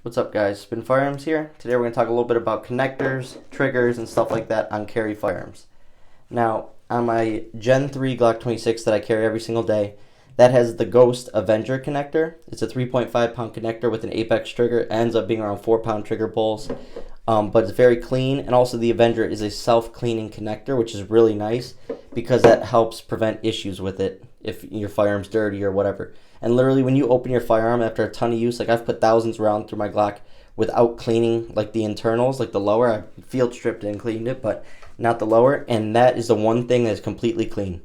What's up, guys? Spin Firearms here. Today we're going to talk a little bit about connectors, triggers, and stuff like that on carry firearms. Now, on my Gen 3 Glock 26 that I carry every single day, that has the Ghost Avenger connector. It's a 3.5 pound connector with an Apex trigger. It ends up being around 4 pound trigger pulls, but it's very clean. And also the Avenger is a self-cleaning connector, which is really nice because that helps prevent issues with it if your firearm's dirty or whatever. And literally when you open your firearm after a ton of use, like I've put thousands of rounds through my Glock without cleaning like the internals, like the lower. I field stripped it and cleaned it, but not the lower. And that is the one thing that's completely clean.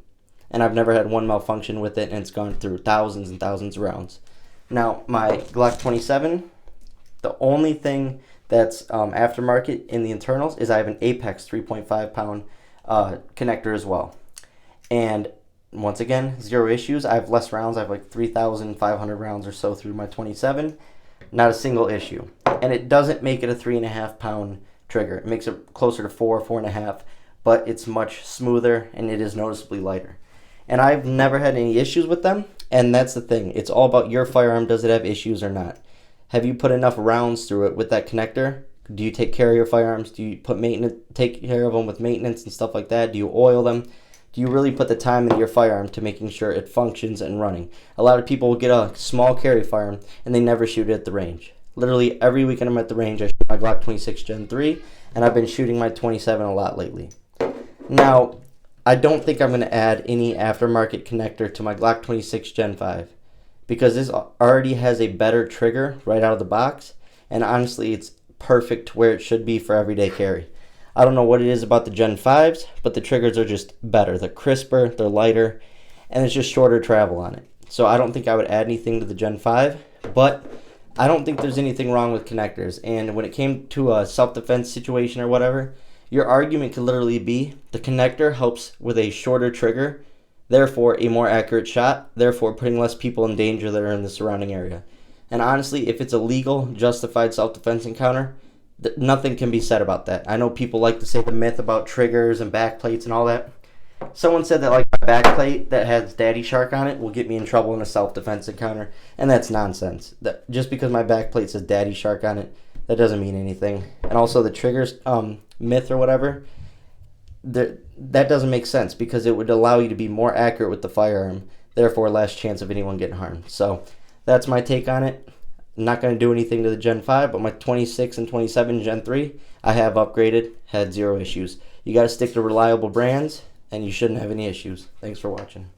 And I've never had one malfunction with it, and it's gone through thousands and thousands of rounds. Now, my Glock 27, the only thing that's aftermarket in the internals is I have an Apex 3.5 pound connector as well. And once again, zero issues. I have less rounds. I have like 3,500 rounds or so through my 27. Not a single issue. And it doesn't make it a 3.5 pound trigger. It makes it closer to 4.5, but it's much smoother and it is noticeably lighter. And I've never had any issues with them. And that's the thing. It's all about your firearm. Does it have issues or not? Have you put enough rounds through it with that connector? Do you take care of your firearms? Do you take care of them with maintenance and stuff like that? Do you oil them? Do you really put the time into your firearm to making sure it functions and running? A lot of people will get a small carry firearm and they never shoot it at the range. Literally every weekend I'm at the range, I shoot my Glock 26 Gen 3, and I've been shooting my 27 a lot lately. Now, I don't think I'm going to add any aftermarket connector to my Glock 26 Gen 5 because this already has a better trigger right out of the box, and honestly it's perfect where it should be for everyday carry. I don't know what it is about the Gen 5s, but the triggers are just better. They're crisper, they're lighter, and it's just shorter travel on it. So I don't think I would add anything to the Gen 5, but I don't think there's anything wrong with connectors. And when it came to a self-defense situation or whatever, your argument could literally be the connector helps with a shorter trigger, therefore a more accurate shot, therefore putting less people in danger that are in the surrounding area. And honestly, if it's a legal, justified self-defense encounter, nothing can be said about that. I know people like to say the myth about triggers and back plates and all that. Someone said that like my back plate that has Daddy Shark on it will get me in trouble in a self-defense encounter, and that's nonsense. That just because my back plate says Daddy Shark on it, that doesn't mean anything. And also the triggers myth or whatever, that doesn't make sense because it would allow you to be more accurate with the firearm, therefore less chance of anyone getting harmed. So that's my take on it. I'm not going to do anything to the Gen 5, but my 26 and 27 Gen 3, I have upgraded, had zero issues. You got to stick to reliable brands, and you shouldn't have any issues. Thanks for watching.